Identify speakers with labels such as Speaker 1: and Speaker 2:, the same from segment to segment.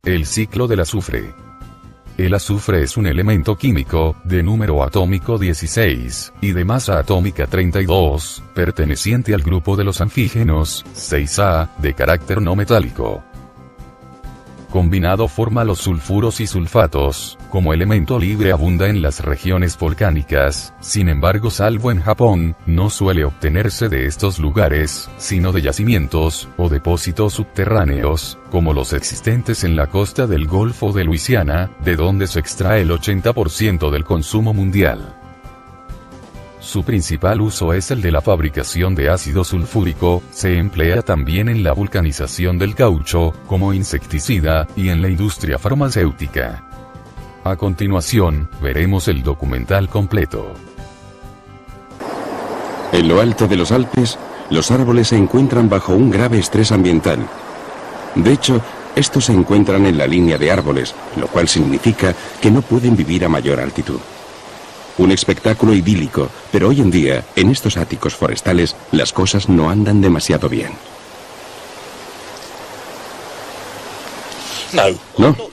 Speaker 1: El ciclo del azufre. El azufre es un elemento químico, de número atómico 16, y de masa atómica 32, perteneciente al grupo de los anfígenos, 6A, de carácter no metálico. Combinado forma los sulfuros y sulfatos, como elemento libre abunda en las regiones volcánicas, sin embargo salvo en Japón, no suele obtenerse de estos lugares, sino de yacimientos, o depósitos subterráneos, como los existentes en la costa del Golfo de Luisiana, de donde se extrae el 80% del consumo mundial. Su principal uso es el de la fabricación de ácido sulfúrico, se emplea también en la vulcanización del caucho, como insecticida, y en la industria farmacéutica. A continuación, veremos el documental completo.
Speaker 2: En lo alto de los Alpes, los árboles se encuentran bajo un grave estrés ambiental. De hecho, estos se encuentran en la línea de árboles, lo cual significa que no pueden vivir a mayor altitud. Un espectáculo idílico, pero hoy en día, en estos áticos forestales, las cosas no andan demasiado bien.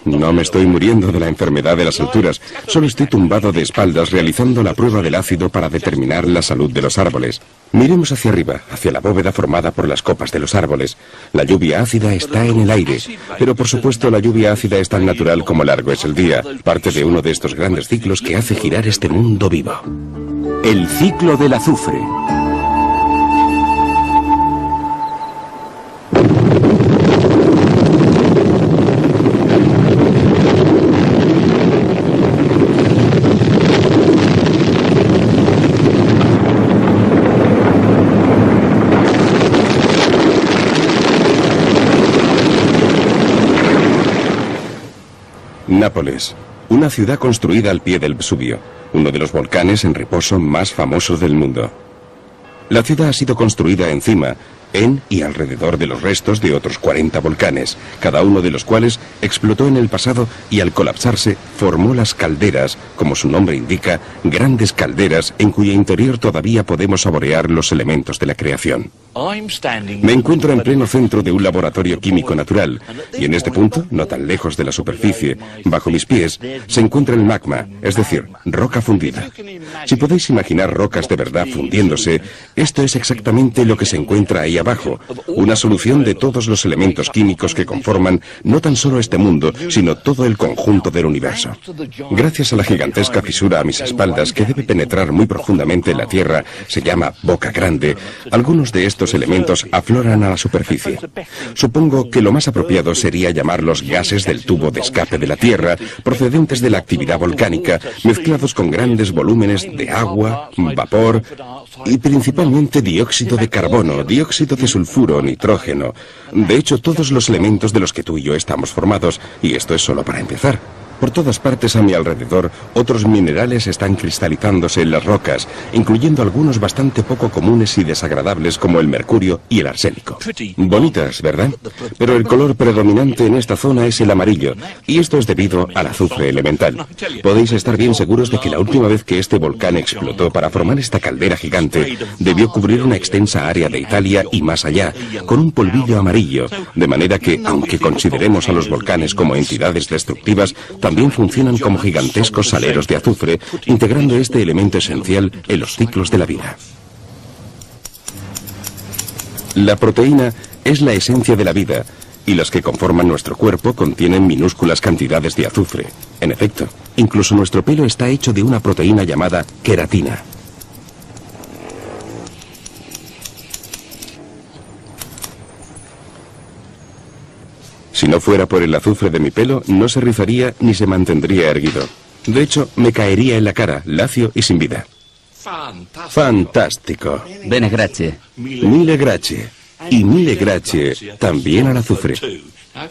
Speaker 2: No me estoy muriendo de la enfermedad de las alturas, solo estoy tumbado de espaldas realizando la prueba del ácido para determinar la salud de los árboles. Miremos hacia arriba, hacia la bóveda formada por las copas de los árboles. La lluvia ácida está en el aire, pero por supuesto la lluvia ácida es tan natural como largo es el día, parte de uno de estos grandes ciclos que hace girar este mundo vivo.
Speaker 3: El ciclo del azufre.
Speaker 2: Nápoles, una ciudad construida al pie del Vesubio, uno de los volcanes en reposo más famosos del mundo. La ciudad ha sido construida encima, en y alrededor de los restos de otros 40 volcanes, cada uno de los cuales explotó en el pasado y al colapsarse formó las calderas, como su nombre indica, grandes calderas en cuyo interior todavía podemos saborear los elementos de la creación. Me encuentro en pleno centro de un laboratorio químico natural, y en este punto, no tan lejos de la superficie, bajo mis pies, se encuentra el magma, es decir, roca fundida. Si podéis imaginar rocas de verdad fundiéndose, esto es exactamente lo que se encuentra ahí abajo, una solución de todos los elementos químicos que conforman no tan solo este mundo, sino todo el conjunto del universo. Gracias a la gigantesca fisura a mis espaldas que debe penetrar muy profundamente en la Tierra, se llama Boca Grande, algunos de estos elementos afloran a la superficie. Supongo que lo más apropiado sería llamarlos gases del tubo de escape de la Tierra, procedentes de la actividad volcánica, mezclados con grandes volúmenes de agua, vapor y principalmente dióxido de carbono, dióxido de sulfuro, nitrógeno. De hecho, todos los elementos de los que tú y yo estamos formados, y esto es solo para empezar. Por todas partes a mi alrededor, otros minerales están cristalizándose en las rocas, incluyendo algunos bastante poco comunes y desagradables como el mercurio y el arsénico. Bonitas, ¿verdad? Pero el color predominante en esta zona es el amarillo, y esto es debido al azufre elemental. Podéis estar bien seguros de que la última vez que este volcán explotó para formar esta caldera gigante, debió cubrir una extensa área de Italia y más allá, con un polvillo amarillo, de manera que, aunque consideremos a los volcanes como entidades destructivas, también funcionan como gigantescos saleros de azufre, integrando este elemento esencial en los ciclos de la vida. La proteína es la esencia de la vida, y las que conforman nuestro cuerpo contienen minúsculas cantidades de azufre. En efecto, incluso nuestro pelo está hecho de una proteína llamada queratina. Si no fuera por el azufre de mi pelo, no se rizaría ni se mantendría erguido. De hecho, me caería en la cara, lacio y sin vida. Fantástico.
Speaker 3: Bene grazie.
Speaker 2: Mille grazie. Y mille grazie también al azufre.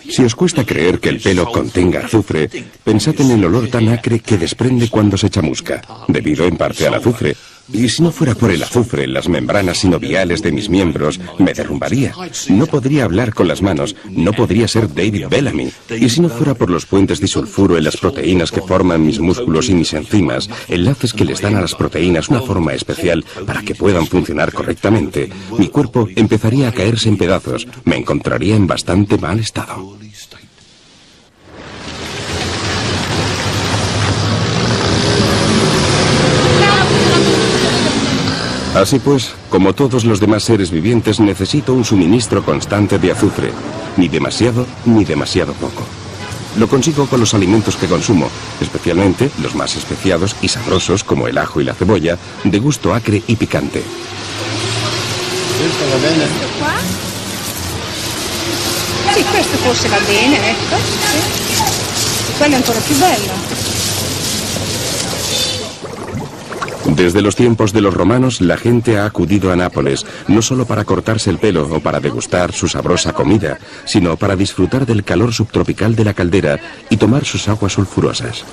Speaker 2: Si os cuesta creer que el pelo contenga azufre, pensad en el olor tan acre que desprende cuando se chamusca, debido en parte al azufre. Y si no fuera por el azufre, las membranas sinoviales de mis miembros me derrumbaría. No podría hablar con las manos, no podría ser David Bellamy. Y si no fuera por los puentes disulfuro en las proteínas que forman mis músculos y mis enzimas, enlaces que les dan a las proteínas una forma especial para que puedan funcionar correctamente, mi cuerpo empezaría a caerse en pedazos, me encontraría en bastante mal estado. Así pues, como todos los demás seres vivientes, necesito un suministro constante de azufre, ni demasiado ni demasiado poco. Lo consigo con los alimentos que consumo, especialmente los más especiados y sabrosos como el ajo y la cebolla, de gusto acre y picante.
Speaker 4: Sì, questo forse va bene, ecco. Sì. Quello è ancora più bello.
Speaker 2: Desde los tiempos de los romanos, la gente ha acudido a Nápoles, no solo para cortarse el pelo o para degustar su sabrosa comida, sino para disfrutar del calor subtropical de la caldera y tomar sus aguas sulfurosas.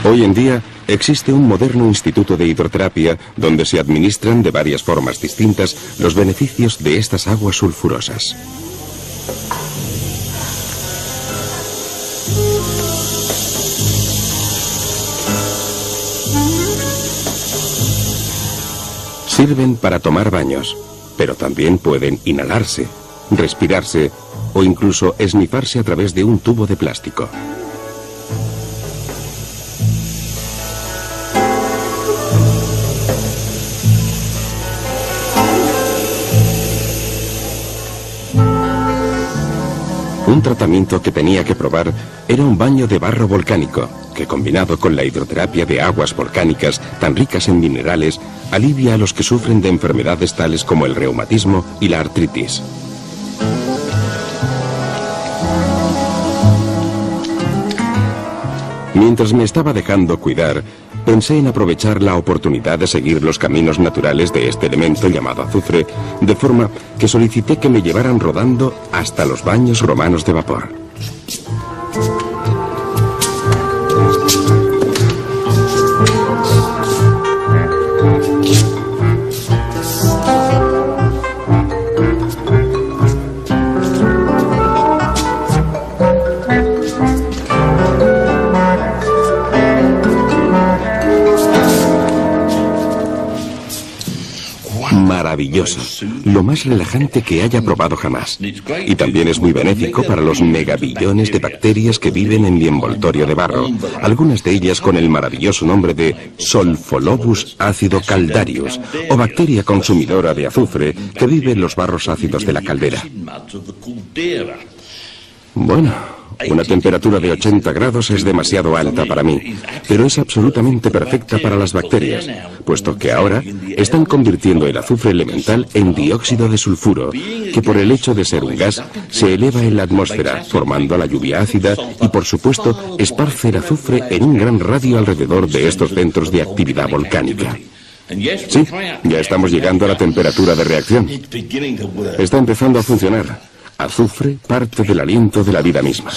Speaker 2: Hoy en día, existe un moderno instituto de hidroterapia donde se administran de varias formas distintas los beneficios de estas aguas sulfurosas. Sirven para tomar baños, pero también pueden inhalarse, respirarse o incluso esnifarse a través de un tubo de plástico. Un tratamiento que tenía que probar era un baño de barro volcánico, que combinado con la hidroterapia de aguas volcánicas tan ricas en minerales, alivia a los que sufren de enfermedades tales como el reumatismo y la artritis. Mientras me estaba dejando cuidar, pensé en aprovechar la oportunidad de seguir los caminos naturales de este elemento llamado azufre, de forma que solicité que me llevaran rodando hasta los baños romanos de vapor. Maravilloso, lo más relajante que haya probado jamás. Y también es muy benéfico para los megabillones de bacterias que viven en mi envoltorio de barro, algunas de ellas con el maravilloso nombre de Solfolobus acidocaldarius, o bacteria consumidora de azufre que vive en los barros ácidos de la caldera. Bueno, una temperatura de 80 grados es demasiado alta para mí, pero es absolutamente perfecta para las bacterias, puesto que ahora están convirtiendo el azufre elemental en dióxido de sulfuro, que por el hecho de ser un gas se eleva en la atmósfera, formando la lluvia ácida y, por supuesto, esparce el azufre en un gran radio alrededor de estos centros de actividad volcánica. Sí, ya estamos llegando a la temperatura de reacción. Está empezando a funcionar. Azufre, parte del aliento de la vida misma.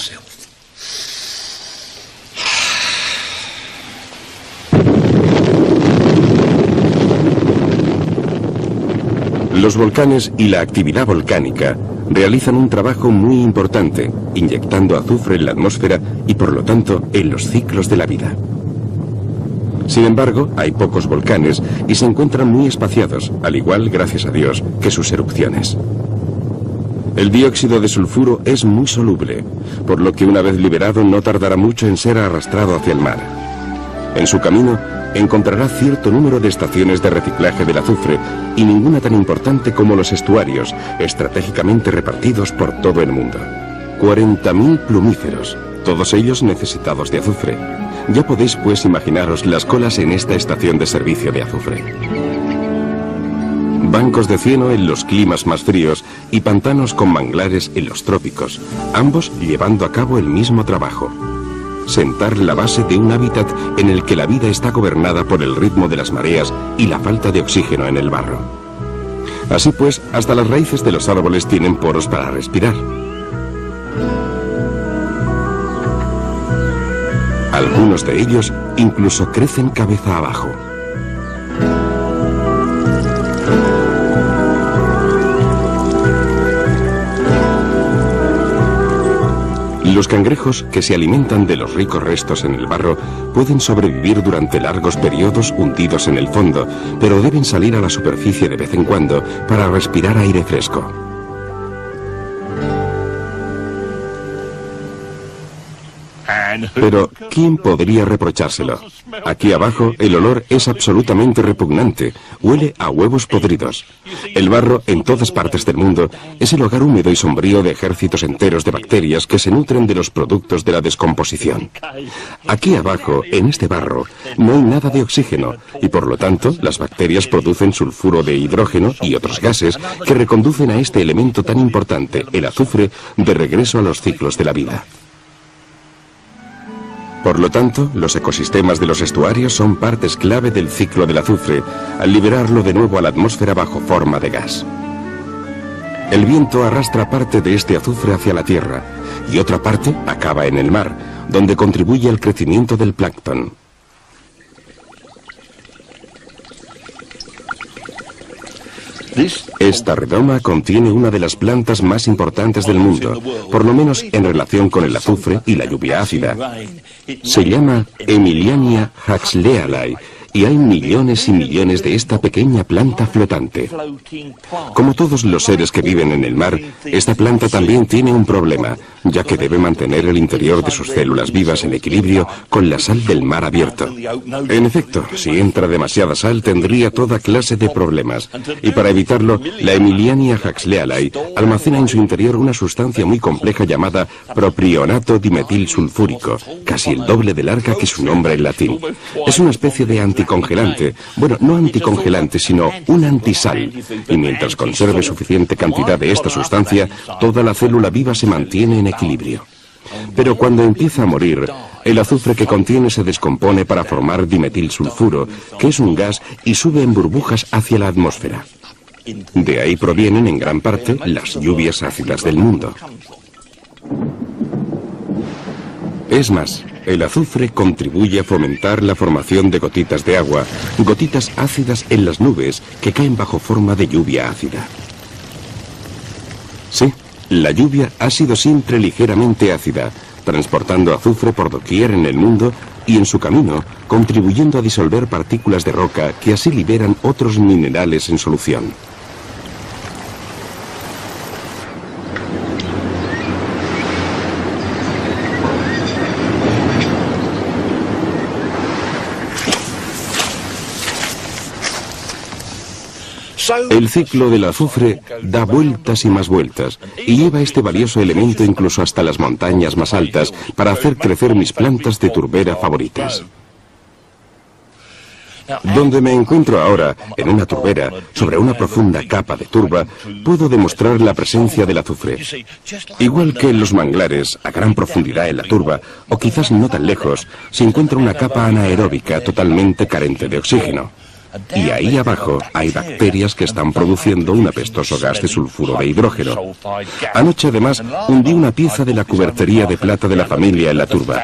Speaker 2: Los volcanes y la actividad volcánica realizan un trabajo muy importante, inyectando azufre en la atmósfera y por lo tanto en los ciclos de la vida. Sin embargo, hay pocos volcanes y se encuentran muy espaciados, al igual, gracias a Dios, que sus erupciones. El dióxido de sulfuro es muy soluble, por lo que una vez liberado no tardará mucho en ser arrastrado hacia el mar. En su camino encontrará cierto número de estaciones de reciclaje del azufre y ninguna tan importante como los estuarios, estratégicamente repartidos por todo el mundo. 40.000 plumíferos, todos ellos necesitados de azufre. Ya podéis pues imaginaros las colas en esta estación de servicio de azufre. Bancos de cieno en los climas más fríos y pantanos con manglares en los trópicos, ambos llevando a cabo el mismo trabajo. Sentar la base de un hábitat en el que la vida está gobernada por el ritmo de las mareas y la falta de oxígeno en el barro. Así pues, hasta las raíces de los árboles tienen poros para respirar. Algunos de ellos incluso crecen cabeza abajo. Los cangrejos, que se alimentan de los ricos restos en el barro, pueden sobrevivir durante largos periodos hundidos en el fondo, pero deben salir a la superficie de vez en cuando para respirar aire fresco. Pero, ¿quién podría reprochárselo? Aquí abajo, el olor es absolutamente repugnante. Huele a huevos podridos. El barro, en todas partes del mundo, es el hogar húmedo y sombrío de ejércitos enteros de bacterias que se nutren de los productos de la descomposición. Aquí abajo, en este barro, no hay nada de oxígeno, y por lo tanto, las bacterias producen sulfuro de hidrógeno y otros gases que reconducen a este elemento tan importante, el azufre, de regreso a los ciclos de la vida. Por lo tanto, los ecosistemas de los estuarios son partes clave del ciclo del azufre, al liberarlo de nuevo a la atmósfera bajo forma de gas. El viento arrastra parte de este azufre hacia la tierra, y otra parte acaba en el mar, donde contribuye al crecimiento del plancton. Esta redoma contiene una de las plantas más importantes del mundo, por lo menos en relación con el azufre y la lluvia ácida. Se llama Emiliania huxleyi y hay millones y millones de esta pequeña planta flotante. Como todos los seres que viven en el mar, esta planta también tiene un problema, ya que debe mantener el interior de sus células vivas en equilibrio con la sal del mar abierto. En efecto, si entra demasiada sal tendría toda clase de problemas, y para evitarlo, la Emiliania huxleyi almacena en su interior una sustancia muy compleja llamada propionato dimetilsulfúrico, casi el doble de larga que su nombre en latín. Es una especie de anticongelante, bueno, no anticongelante, sino un antisal, y mientras conserve suficiente cantidad de esta sustancia, toda la célula viva se mantiene en equilibrio. Pero cuando empieza a morir, el azufre que contiene se descompone para formar dimetilsulfuro, que es un gas, y sube en burbujas hacia la atmósfera. De ahí provienen en gran parte las lluvias ácidas del mundo. Es más, el azufre contribuye a fomentar la formación de gotitas de agua, gotitas ácidas en las nubes que caen bajo forma de lluvia ácida. Sí, la lluvia ha sido siempre ligeramente ácida, transportando azufre por doquier en el mundo y en su camino contribuyendo a disolver partículas de roca que así liberan otros minerales en solución. El ciclo del azufre da vueltas y más vueltas, y lleva este valioso elemento incluso hasta las montañas más altas para hacer crecer mis plantas de turbera favoritas. Donde me encuentro ahora, en una turbera, sobre una profunda capa de turba, puedo demostrar la presencia del azufre. Igual que en los manglares, a gran profundidad en la turba, o quizás no tan lejos, se encuentra una capa anaeróbica totalmente carente de oxígeno. Y ahí abajo hay bacterias que están produciendo un apestoso gas de sulfuro de hidrógeno. Anoche además hundí una pieza de la cubertería de plata de la familia en la turba,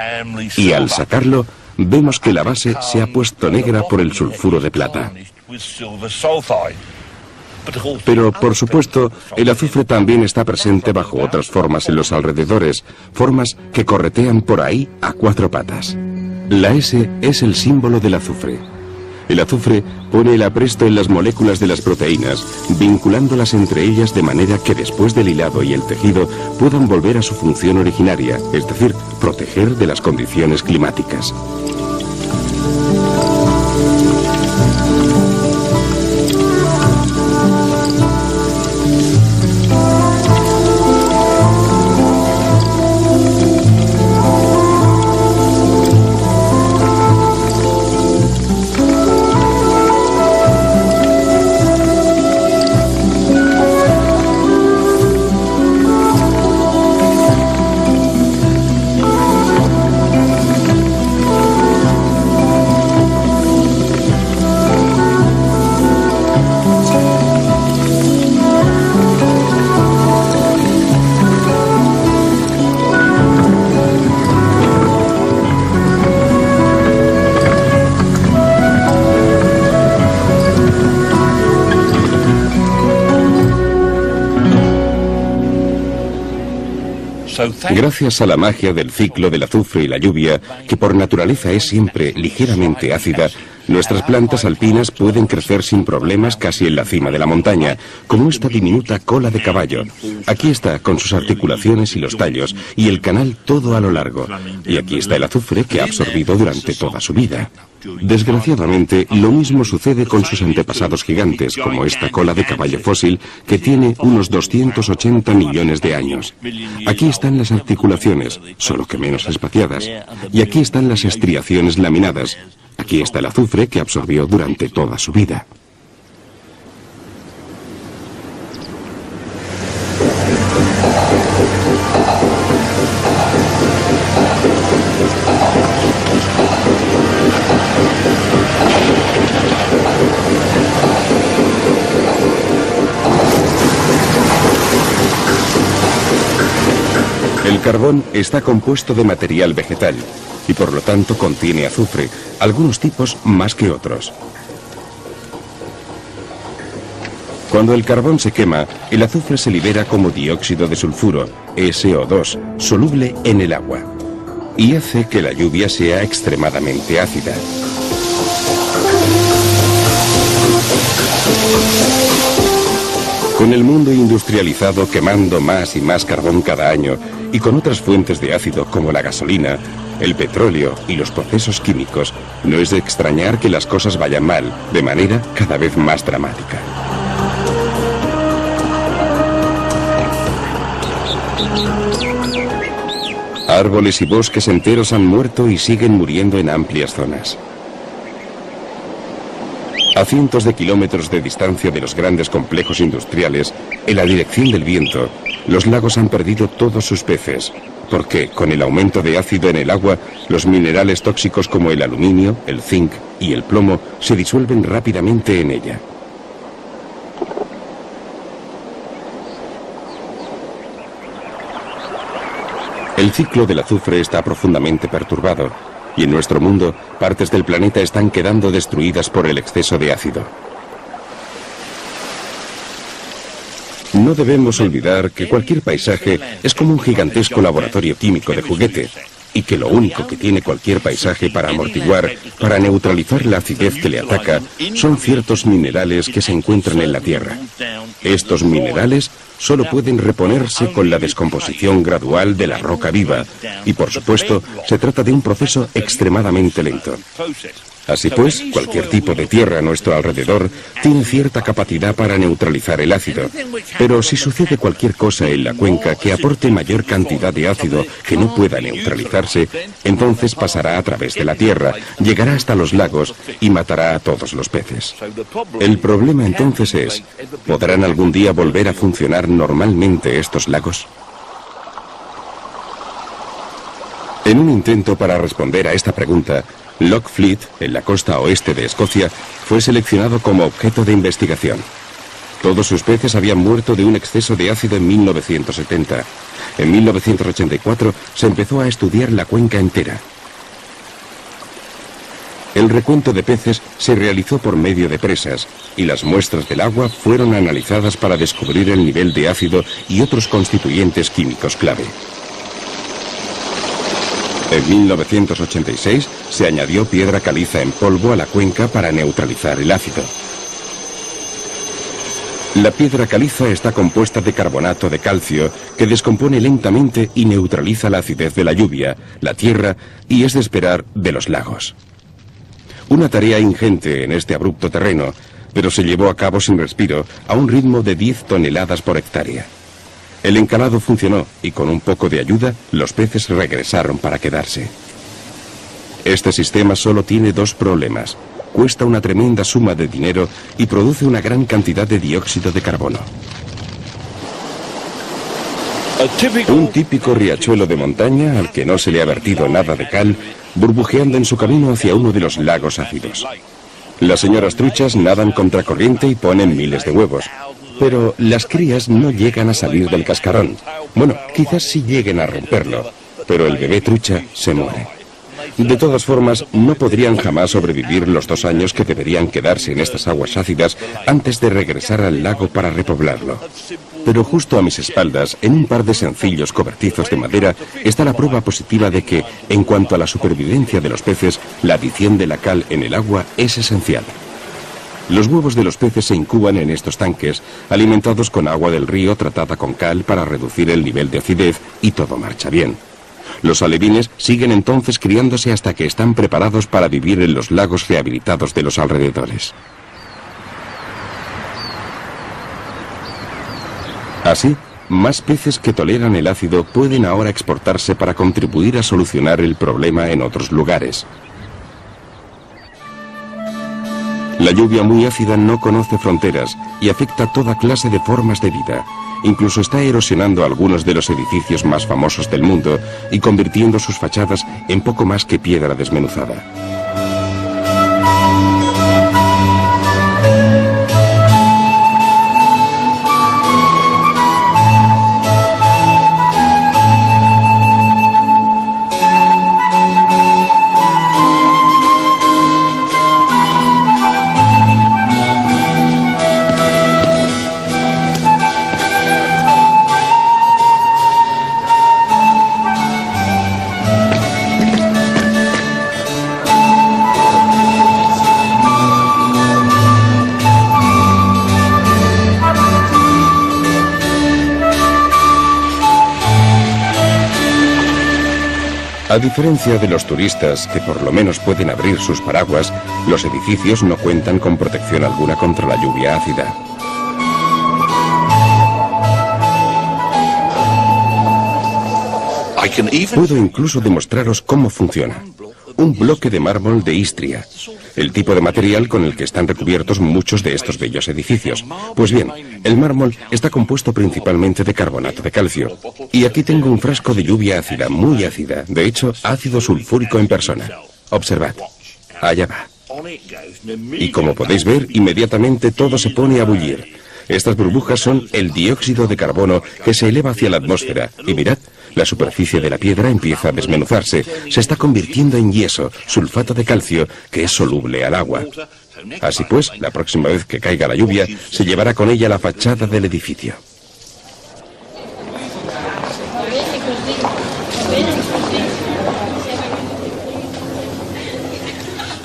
Speaker 2: y al sacarlo vemos que la base se ha puesto negra por el sulfuro de plata. Pero, por supuesto, el azufre también está presente bajo otras formas en los alrededores, formas que corretean por ahí a cuatro patas. La S es el símbolo del azufre. El azufre pone el apresto en las moléculas de las proteínas, vinculándolas entre ellas de manera que después del hilado y el tejido puedan volver a su función originaria, es decir, proteger de las condiciones climáticas. Gracias a la magia del ciclo del azufre y la lluvia, que por naturaleza es siempre ligeramente ácida, Nuestras plantas alpinas pueden crecer sin problemas casi en la cima de la montaña, como esta diminuta cola de caballo. Aquí está, con sus articulaciones y los tallos, y el canal todo a lo largo. Y aquí está el azufre que ha absorbido durante toda su vida. Desgraciadamente, lo mismo sucede con sus antepasados gigantes, como esta cola de caballo fósil, que tiene unos 280 millones de años. Aquí están las articulaciones, solo que menos espaciadas, y aquí están las estriaciones laminadas. Aquí está el azufre que absorbió durante toda su vida. El carbón está compuesto de material vegetal y por lo tanto contiene azufre, algunos tipos más que otros. Cuando el carbón se quema, el azufre se libera como dióxido de sulfuro, SO2, soluble en el agua, y hace que la lluvia sea extremadamente ácida. Con el mundo industrializado quemando más y más carbón cada año, y con otras fuentes de ácido como la gasolina, el petróleo y los procesos químicos, no es de extrañar que las cosas vayan mal, de manera cada vez más dramática. Árboles y bosques enteros han muerto y siguen muriendo en amplias zonas. A cientos de kilómetros de distancia de los grandes complejos industriales, en la dirección del viento, los lagos han perdido todos sus peces, porque con el aumento de ácido en el agua, los minerales tóxicos como el aluminio, el zinc y el plomo se disuelven rápidamente en ella. El ciclo del azufre está profundamente perturbado, y en nuestro mundo, partes del planeta están quedando destruidas por el exceso de ácido. No debemos olvidar que cualquier paisaje es como un gigantesco laboratorio químico de juguete, y que lo único que tiene cualquier paisaje para amortiguar, para neutralizar la acidez que le ataca, son ciertos minerales que se encuentran en la Tierra. Estos minerales solo pueden reponerse con la descomposición gradual de la roca viva, y por supuesto, se trata de un proceso extremadamente lento. Así pues, cualquier tipo de tierra a nuestro alrededor tiene cierta capacidad para neutralizar el ácido. Pero si sucede cualquier cosa en la cuenca que aporte mayor cantidad de ácido que no pueda neutralizarse, entonces pasará a través de la tierra, llegará hasta los lagos y matará a todos los peces. El problema entonces es, ¿podrán algún día volver a funcionar normalmente estos lagos? En un intento para responder a esta pregunta, Loch Fleet, en la costa oeste de Escocia, fue seleccionado como objeto de investigación. Todos sus peces habían muerto de un exceso de ácido en 1970. En 1984 se empezó a estudiar la cuenca entera. El recuento de peces se realizó por medio de presas, y las muestras del agua fueron analizadas para descubrir el nivel de ácido y otros constituyentes químicos clave. En 1986 se añadió piedra caliza en polvo a la cuenca para neutralizar el ácido. La piedra caliza está compuesta de carbonato de calcio que descompone lentamente y neutraliza la acidez de la lluvia, la tierra y, es de esperar, de los lagos. Una tarea ingente en este abrupto terreno, pero se llevó a cabo sin respiro, a un ritmo de 10 toneladas por hectárea. El encalado funcionó y con un poco de ayuda, los peces regresaron para quedarse. Este sistema solo tiene dos problemas. Cuesta una tremenda suma de dinero y produce una gran cantidad de dióxido de carbono. Un típico riachuelo de montaña al que no se le ha vertido nada de cal, burbujeando en su camino hacia uno de los lagos ácidos. Las señoras truchas nadan contracorriente y ponen miles de huevos. Pero las crías no llegan a salir del cascarón. Bueno, quizás sí lleguen a romperlo, pero el bebé trucha se muere. De todas formas, no podrían jamás sobrevivir los 2 años que deberían quedarse en estas aguas ácidas antes de regresar al lago para repoblarlo. Pero justo a mis espaldas, en un par de sencillos cobertizos de madera, está la prueba positiva de que, en cuanto a la supervivencia de los peces, la adición de la cal en el agua es esencial. Los huevos de los peces se incuban en estos tanques, alimentados con agua del río tratada con cal para reducir el nivel de acidez, y todo marcha bien. Los alevines siguen entonces criándose hasta que están preparados para vivir en los lagos rehabilitados de los alrededores. Así, más peces que toleran el ácido pueden ahora exportarse para contribuir a solucionar el problema en otros lugares. La lluvia muy ácida no conoce fronteras y afecta toda clase de formas de vida. Incluso está erosionando algunos de los edificios más famosos del mundo y convirtiendo sus fachadas en poco más que piedra desmenuzada. A diferencia de los turistas, que por lo menos pueden abrir sus paraguas, los edificios no cuentan con protección alguna contra la lluvia ácida. Puedo incluso demostraros cómo funciona. Un bloque de mármol de Istria, el tipo de material con el que están recubiertos muchos de estos bellos edificios. Pues bien, el mármol está compuesto principalmente de carbonato de calcio. Y aquí tengo un frasco de lluvia ácida, muy ácida, de hecho, ácido sulfúrico en persona. Observad, allá va. Y como podéis ver, inmediatamente todo se pone a bullir. Estas burbujas son el dióxido de carbono que se eleva hacia la atmósfera. Y mirad, la superficie de la piedra empieza a desmenuzarse. Se está convirtiendo en yeso, sulfato de calcio, que es soluble al agua. Así pues, la próxima vez que caiga la lluvia, se llevará con ella la fachada del edificio.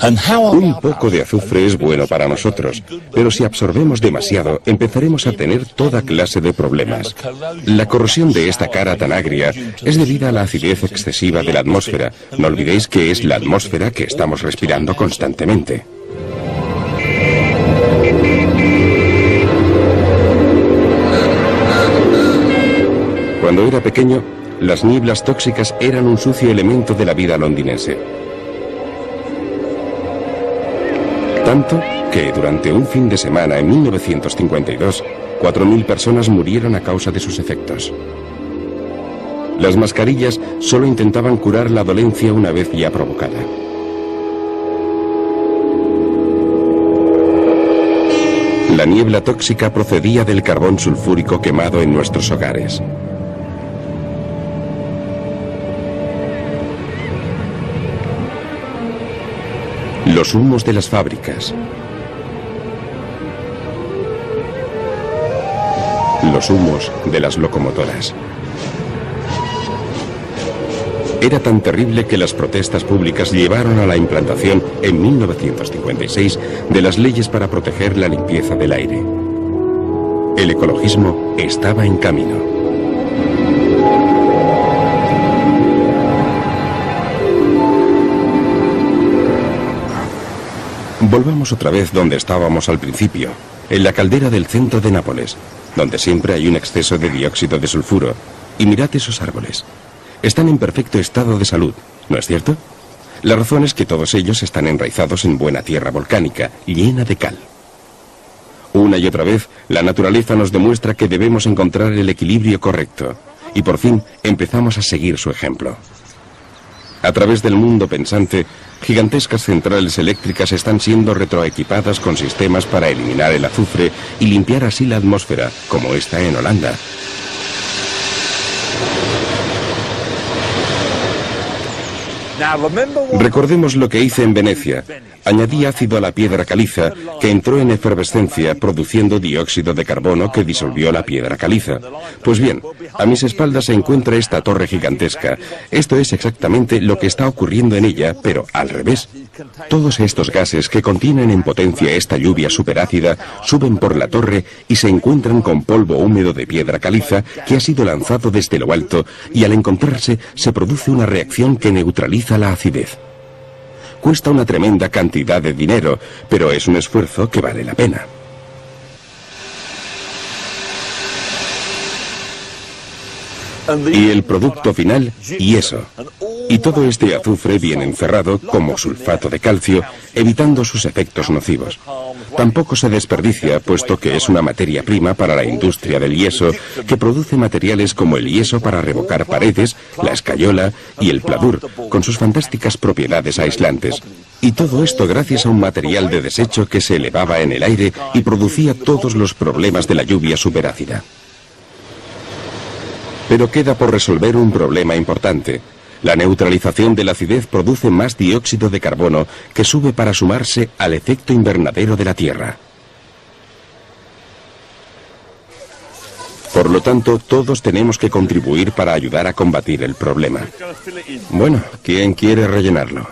Speaker 2: Un poco de azufre es bueno para nosotros, pero si absorbemos demasiado, empezaremos a tener toda clase de problemas. La corrosión de esta cara tan agria es debida a la acidez excesiva de la atmósfera. No olvidéis que es la atmósfera que estamos respirando constantemente. Cuando era pequeño, las nieblas tóxicas eran un sucio elemento de la vida londinense. Tanto que durante un fin de semana en 1952, 4.000 personas murieron a causa de sus efectos. Las mascarillas solo intentaban curar la dolencia una vez ya provocada. La niebla tóxica procedía del carbón sulfúrico quemado en nuestros hogares. Los humos de las fábricas. Los humos de las locomotoras. Era tan terrible que las protestas públicas llevaron a la implantación en 1956 de las leyes para proteger la limpieza del aire. El ecologismo estaba en camino. Volvamos otra vez donde estábamos al principio, en la caldera del centro de Nápoles, donde siempre hay un exceso de dióxido de sulfuro. Y mirad esos árboles. Están en perfecto estado de salud, ¿no es cierto? La razón es que todos ellos están enraizados en buena tierra volcánica, llena de cal. Una y otra vez, la naturaleza nos demuestra que debemos encontrar el equilibrio correcto. Y por fin, empezamos a seguir su ejemplo. A través del mundo pensante, gigantescas centrales eléctricas están siendo retroequipadas con sistemas para eliminar el azufre y limpiar así la atmósfera, como esta en Holanda. Recordemos lo que hice en Venecia. Añadí ácido a la piedra caliza, que entró en efervescencia produciendo dióxido de carbono que disolvió la piedra caliza. Pues bien, a mis espaldas se encuentra esta torre gigantesca. Esto es exactamente lo que está ocurriendo en ella, pero al revés. Todos estos gases que contienen en potencia esta lluvia superácida suben por la torre y se encuentran con polvo húmedo de piedra caliza que ha sido lanzado desde lo alto, y al encontrarse se produce una reacción que neutraliza la acidez. Cuesta una tremenda cantidad de dinero, pero es un esfuerzo que vale la pena. Y el producto final, yeso. Y todo este azufre viene encerrado como sulfato de calcio, evitando sus efectos nocivos. Tampoco se desperdicia, puesto que es una materia prima para la industria del yeso, que produce materiales como el yeso para revocar paredes, la escayola y el pladur, con sus fantásticas propiedades aislantes. Y todo esto gracias a un material de desecho que se elevaba en el aire y producía todos los problemas de la lluvia superácida. Pero queda por resolver un problema importante. La neutralización de la acidez produce más dióxido de carbono que sube para sumarse al efecto invernadero de la Tierra. Por lo tanto, todos tenemos que contribuir para ayudar a combatir el problema. Bueno, ¿quién quiere rellenarlo?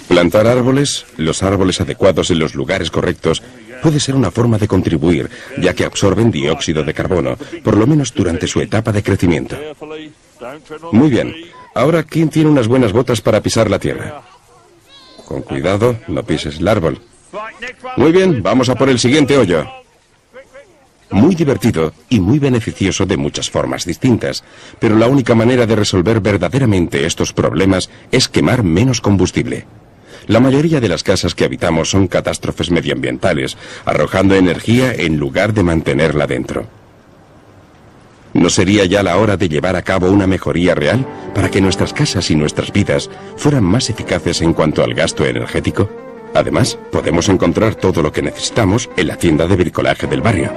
Speaker 2: Plantar árboles, los árboles adecuados en los lugares correctos, puede ser una forma de contribuir, ya que absorben dióxido de carbono, por lo menos durante su etapa de crecimiento. Muy bien. Ahora, ¿quién tiene unas buenas botas para pisar la tierra? Con cuidado, no pises el árbol. Muy bien, vamos a por el siguiente hoyo. Muy divertido y muy beneficioso de muchas formas distintas, pero la única manera de resolver verdaderamente estos problemas es quemar menos combustible. La mayoría de las casas que habitamos son catástrofes medioambientales, arrojando energía en lugar de mantenerla dentro. ¿No sería ya la hora de llevar a cabo una mejoría real para que nuestras casas y nuestras vidas fueran más eficaces en cuanto al gasto energético? Además, podemos encontrar todo lo que necesitamos en la tienda de bricolaje del barrio.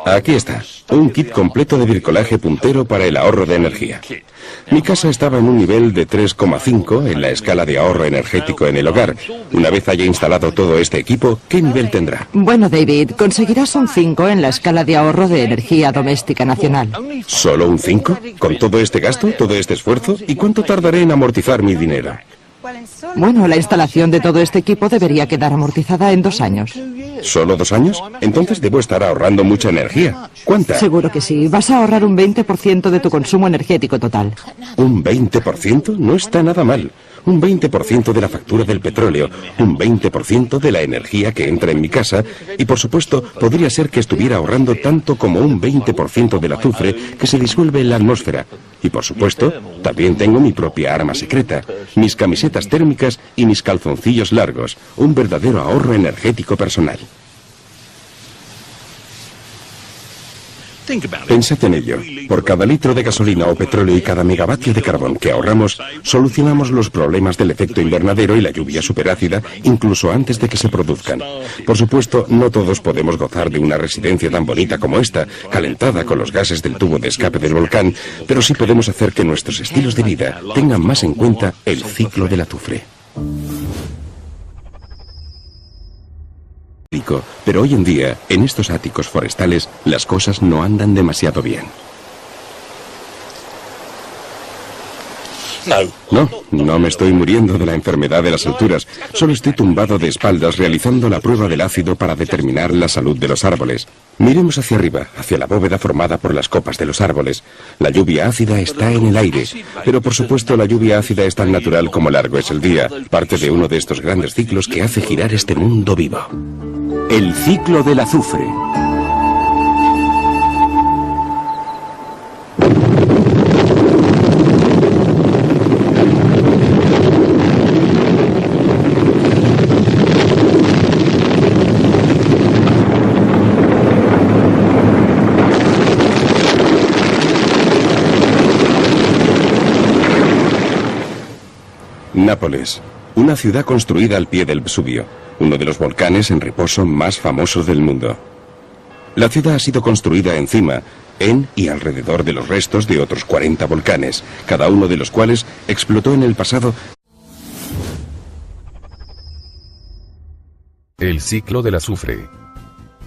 Speaker 2: Aquí está, un kit completo de bricolaje puntero para el ahorro de energía. Mi casa estaba en un nivel de 3,5 en la escala de ahorro energético en el hogar. Una vez haya instalado todo este equipo, ¿qué nivel tendrá?
Speaker 5: Bueno, David, conseguirás un 5 en la escala de ahorro de energía doméstica nacional.
Speaker 2: ¿Solo un 5? ¿Con todo este gasto, todo este esfuerzo? ¿Y cuánto tardaré en amortizar mi dinero?
Speaker 5: Bueno, la instalación de todo este equipo debería quedar amortizada en 2 años.
Speaker 2: ¿Solo 2 años? Entonces debo estar ahorrando mucha energía. ¿Cuánta?
Speaker 5: Seguro que sí. Vas a ahorrar un 20% de tu consumo energético total.
Speaker 2: ¿Un 20%? No está nada mal. Un 20% de la factura del petróleo, un 20% de la energía que entra en mi casa, y por supuesto podría ser que estuviera ahorrando tanto como un 20% del azufre que se disuelve en la atmósfera. Y por supuesto, también tengo mi propia arma secreta, mis camisetas térmicas y mis calzoncillos largos, un verdadero ahorro energético personal. Pensad en ello. Por cada litro de gasolina o petróleo y cada megavatio de carbón que ahorramos, solucionamos los problemas del efecto invernadero y la lluvia superácida incluso antes de que se produzcan. Por supuesto, no todos podemos gozar de una residencia tan bonita como esta, calentada con los gases del tubo de escape del volcán, pero sí podemos hacer que nuestros estilos de vida tengan más en cuenta el ciclo del azufre. Pero hoy en día, en estos áticos forestales, las cosas no andan demasiado bien. No, no me estoy muriendo de la enfermedad de las alturas. Solo estoy tumbado de espaldas realizando la prueba del ácido para determinar la salud de los árboles. Miremos hacia arriba, hacia la bóveda formada por las copas de los árboles. La lluvia ácida está en el aire, pero por supuesto la lluvia ácida es tan natural como largo es el día, parte de uno de estos grandes ciclos que hace girar este mundo vivo.
Speaker 3: El ciclo del azufre.
Speaker 2: Nápoles, una ciudad construida al pie del Vesubio, uno de los volcanes en reposo más famosos del mundo. La ciudad ha sido construida encima, en y alrededor de los restos de otros 40 volcanes, cada uno de los cuales explotó en el pasado.
Speaker 1: El ciclo del azufre.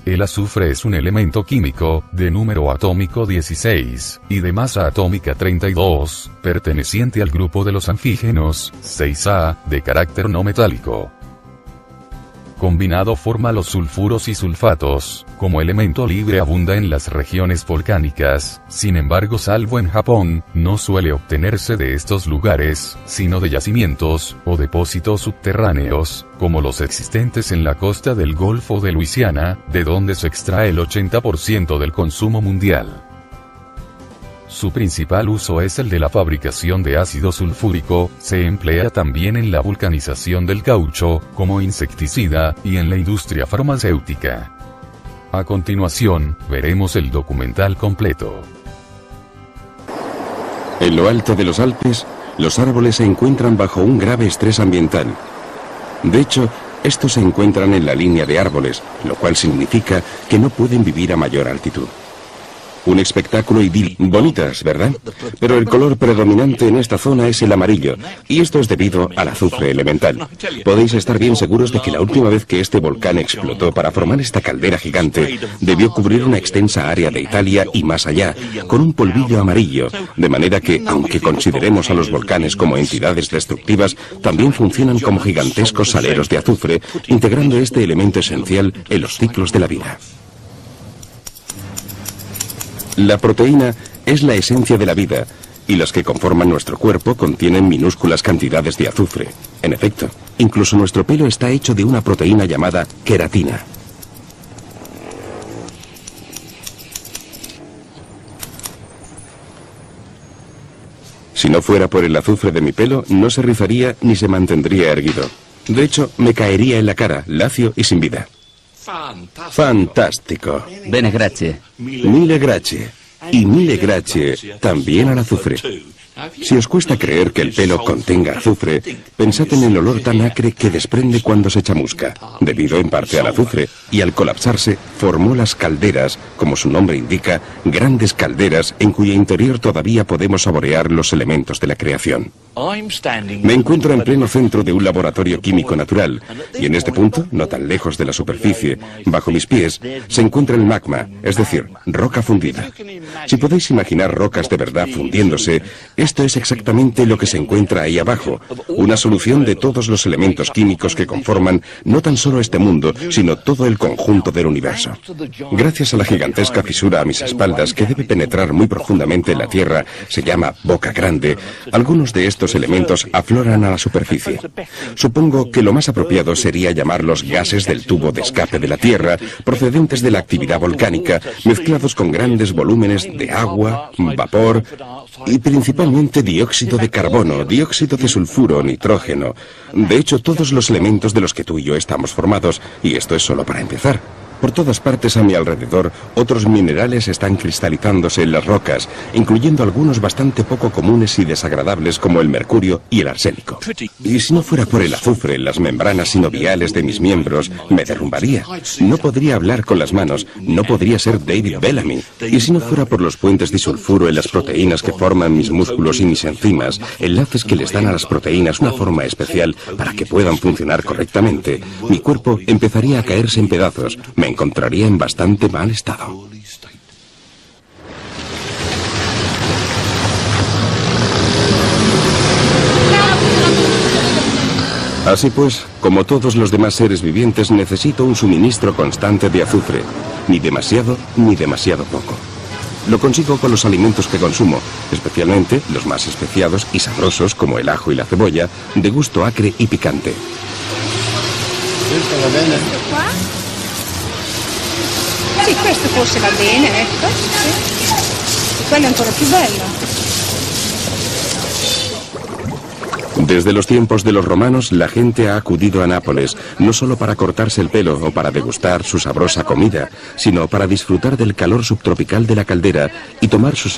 Speaker 1: El azufre es un elemento químico, de número atómico 16, y de masa atómica 32, perteneciente al grupo de los anfígenos, 6A, de carácter no metálico. Combinado forma los sulfuros y sulfatos, como elemento libre abunda en las regiones volcánicas, sin embargo salvo en Japón, no suele obtenerse de estos lugares, sino de yacimientos, o depósitos subterráneos, como los existentes en la costa del Golfo de Luisiana, de donde se extrae el 80% del consumo mundial. Su principal uso es el de la fabricación de ácido sulfúrico, se emplea también en la vulcanización del caucho, como insecticida, y en la industria farmacéutica. A continuación, veremos el documental completo.
Speaker 2: En lo alto de los Alpes, los árboles se encuentran bajo un grave estrés ambiental. De hecho, estos se encuentran en la línea de árboles, lo cual significa que no pueden vivir a mayor altitud. Un espectáculo idílico. Bonitas, ¿verdad? Pero el color predominante en esta zona es el amarillo, y esto es debido al azufre elemental. Podéis estar bien seguros de que la última vez que este volcán explotó para formar esta caldera gigante, debió cubrir una extensa área de Italia y más allá, con un polvillo amarillo, de manera que, aunque consideremos a los volcanes como entidades destructivas, también funcionan como gigantescos saleros de azufre, integrando este elemento esencial en los ciclos de la vida. La proteína es la esencia de la vida, y las que conforman nuestro cuerpo contienen minúsculas cantidades de azufre. En efecto, incluso nuestro pelo está hecho de una proteína llamada queratina. Si no fuera por el azufre de mi pelo, no se rizaría ni se mantendría erguido. De hecho, me caería en la cara, lacio y sin vida. Fantástico.
Speaker 3: Bene, grazie.
Speaker 2: Mille grazie. Y mille grazie también al azufre. Si os cuesta creer que el pelo contenga azufre, pensad en el olor tan acre que desprende cuando se chamusca, debido en parte al azufre, y al colapsarse formó las calderas, como su nombre indica, grandes calderas en cuyo interior todavía podemos saborear los elementos de la creación. Me encuentro en pleno centro de un laboratorio químico natural, y en este punto, no tan lejos de la superficie, bajo mis pies, se encuentra el magma, es decir, roca fundida. Si podéis imaginar rocas de verdad fundiéndose, esto es exactamente lo que se encuentra ahí abajo, una solución de todos los elementos químicos que conforman no tan solo este mundo, sino todo el conjunto del universo. Gracias a la gigantesca fisura a mis espaldas que debe penetrar muy profundamente en la Tierra, se llama Boca Grande, algunos de estos elementos afloran a la superficie. Supongo que lo más apropiado sería llamarlos gases del tubo de escape de la Tierra, procedentes de la actividad volcánica, mezclados con grandes volúmenes de agua, vapor y principalmente dióxido de carbono, dióxido de sulfuro, nitrógeno. De hecho, todos los elementos de los que tú y yo estamos formados, y esto es solo para empezar. Por todas partes a mi alrededor, otros minerales están cristalizándose en las rocas, incluyendo algunos bastante poco comunes y desagradables como el mercurio y el arsénico. Y si no fuera por el azufre en las membranas sinoviales de mis miembros, me derrumbaría. No podría hablar con las manos, no podría ser David Bellamy. Y si no fuera por los puentes de sulfuro en las proteínas que forman mis músculos y mis enzimas, enlaces que les dan a las proteínas una forma especial para que puedan funcionar correctamente, mi cuerpo empezaría a caerse en pedazos. Me encontraría en bastante mal estado. Así pues, como todos los demás seres vivientes, necesito un suministro constante de azufre. Ni demasiado, ni demasiado poco. Lo consigo con los alimentos que consumo, especialmente los más especiados y sabrosos como el ajo y la cebolla, de gusto acre y picante.
Speaker 4: Sì, questo forse va bene, ecco. Sì. E quello è ancora più bello.
Speaker 2: Desde los tiempos de los romanos, la gente ha acudido a Nápoles, no solo para cortarse el pelo o para degustar su sabrosa comida, sino para disfrutar del calor subtropical de la caldera y tomar sus aguas